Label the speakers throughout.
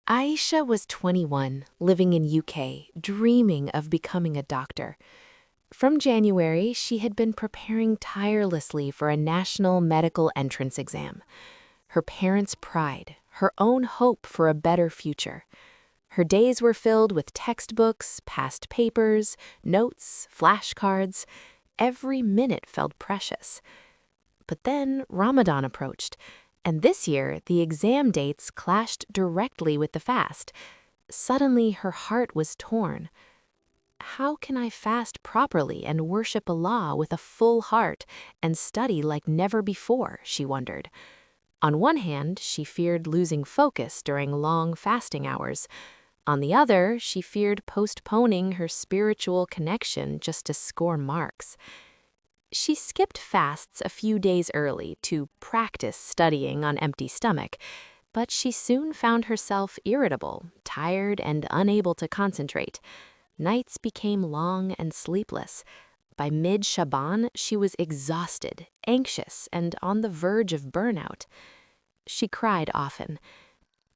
Speaker 1: Aisha was 21, living in UK, dreaming of becoming a doctor. From January, she had been preparing tirelessly for a national medical entrance exam. Her parents' pride, her own hope for a better future. Her days were filled with textbooks, past papers, notes, flashcards. Every minute felt precious. But then Ramadan approached, and this year the exam dates clashed directly with the fast. Suddenly her heart was torn. How can I fast properly and worship Allah with a full heart and study like never before, she wondered. On one hand, she feared losing focus during long fasting hours. On the other, she feared postponing her spiritual connection just to score marks. She skipped fasts a few days early to practice studying on empty stomach, but she soon found herself irritable, tired, and unable to concentrate. Nights became long and sleepless. By mid-Shaban, she was exhausted, anxious, and on the verge of burnout. She cried often.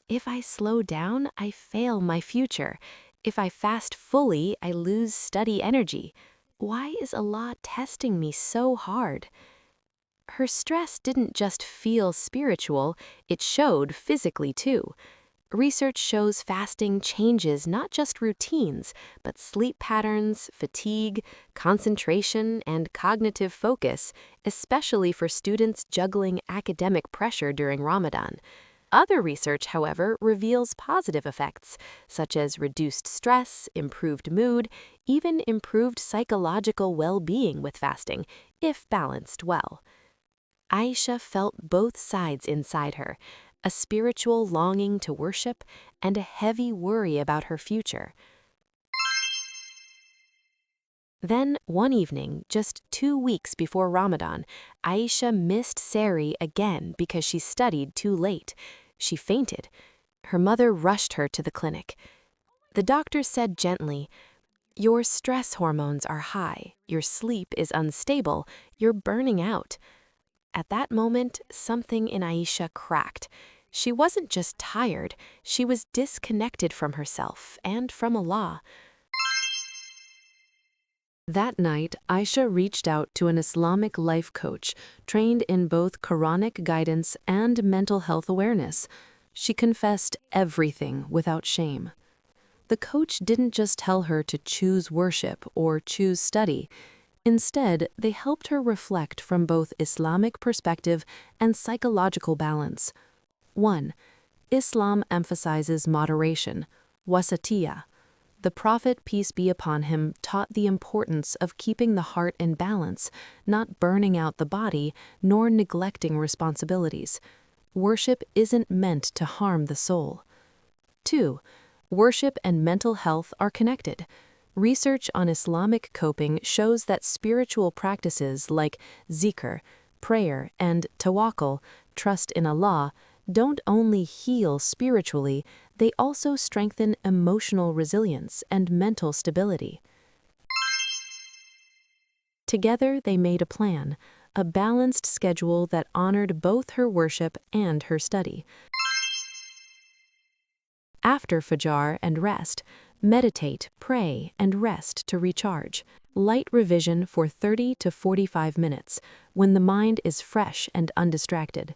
Speaker 1: If I slow down, I fail my future. If I fast fully, I lose study energy. Why is Allah testing me so hard? Her stress didn't just feel spiritual, it showed physically too. Research shows fasting changes not just routines, but sleep patterns, fatigue, concentration, and cognitive focus, especially for students juggling academic pressure during Ramadan. Other research, however, reveals positive effects, such as reduced stress, improved mood, even improved psychological well-being with fasting, if balanced well. Aisha felt both sides inside her, a spiritual longing to worship and a heavy worry about her future. Then, one evening, just 2 weeks before Ramadan, Aisha missed Sari again because she studied too late. She fainted. Her mother rushed her to the clinic. The doctor said gently, "Your stress hormones are high, your sleep is unstable, you're burning out." At that moment, something in Aisha cracked. She wasn't just tired, she was disconnected from herself and from Allah. That night, Aisha reached out to an Islamic life coach, trained in both Quranic guidance and mental health awareness. She confessed everything without shame. The coach didn't just tell her to choose worship or choose study. Instead, they helped her reflect from both Islamic perspective and psychological balance. 1. Islam emphasizes moderation, wasatiyah. The Prophet, peace be upon him, taught the importance of keeping the heart in balance, not burning out the body, nor neglecting responsibilities. Worship isn't meant to harm the soul. 2. Worship and mental health are connected. Research on Islamic coping shows that spiritual practices like zikr, prayer, and tawakkul, trust in Allah, don't only heal spiritually, they also strengthen emotional resilience and mental stability. Together, they made a plan, a balanced schedule that honored both her worship and her study. After Fajr and rest, meditate, pray, and rest to recharge. Light revision for 30 to 45 minutes when the mind is fresh and undistracted.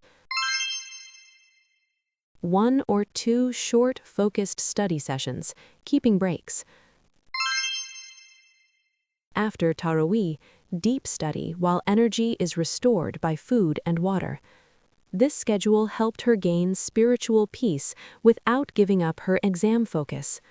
Speaker 1: 1 or 2 short, focused study sessions, keeping breaks. After Taraweeh, deep study while energy is restored by food and water. This schedule helped her gain spiritual peace without giving up her exam focus.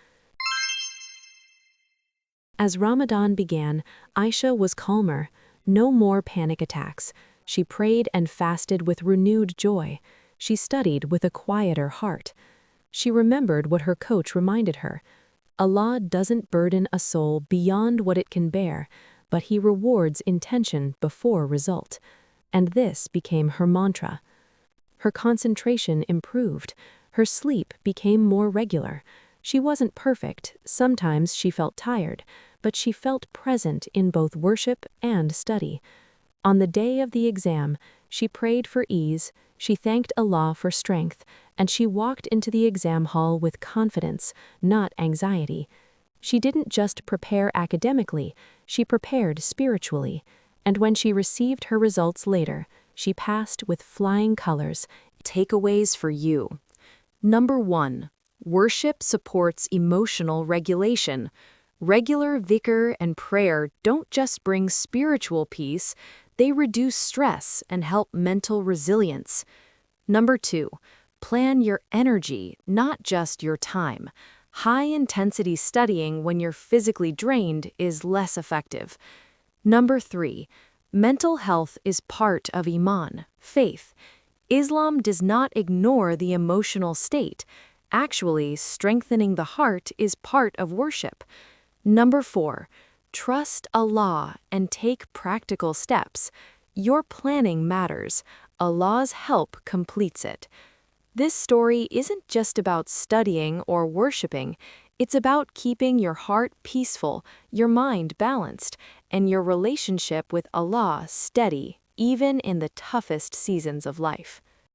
Speaker 1: As Ramadan began, Aisha was calmer, no more panic attacks. She prayed and fasted with renewed joy. She studied with a quieter heart. She remembered what her coach reminded her. Allah doesn't burden a soul beyond what it can bear, but He rewards intention before result. And this became her mantra. Her concentration improved. Her sleep became more regular. She wasn't perfect. Sometimes she felt tired, but she felt present in both worship and study. On the day of the exam, She prayed for ease, she thanked Allah for strength, and she walked into the exam hall with confidence, not anxiety. She didn't just prepare academically, she prepared spiritually. And when she received her results later, she passed with flying colors. Takeaways for you. Number 1. Worship supports emotional regulation. Regular dhikr and prayer don't just bring spiritual peace, they reduce stress and help mental resilience. Number 2. Plan your energy, not just your time. High-intensity studying when you're physically drained is less effective. Number 3. Mental health is part of Iman, faith. Islam does not ignore the emotional state. Actually, strengthening the heart is part of worship. Number 4. Trust Allah and take practical steps. Your planning matters. Allah's help completes it. This story isn't just about studying or worshiping. It's about keeping your heart peaceful, your mind balanced, and your relationship with Allah steady, even in the toughest seasons of life.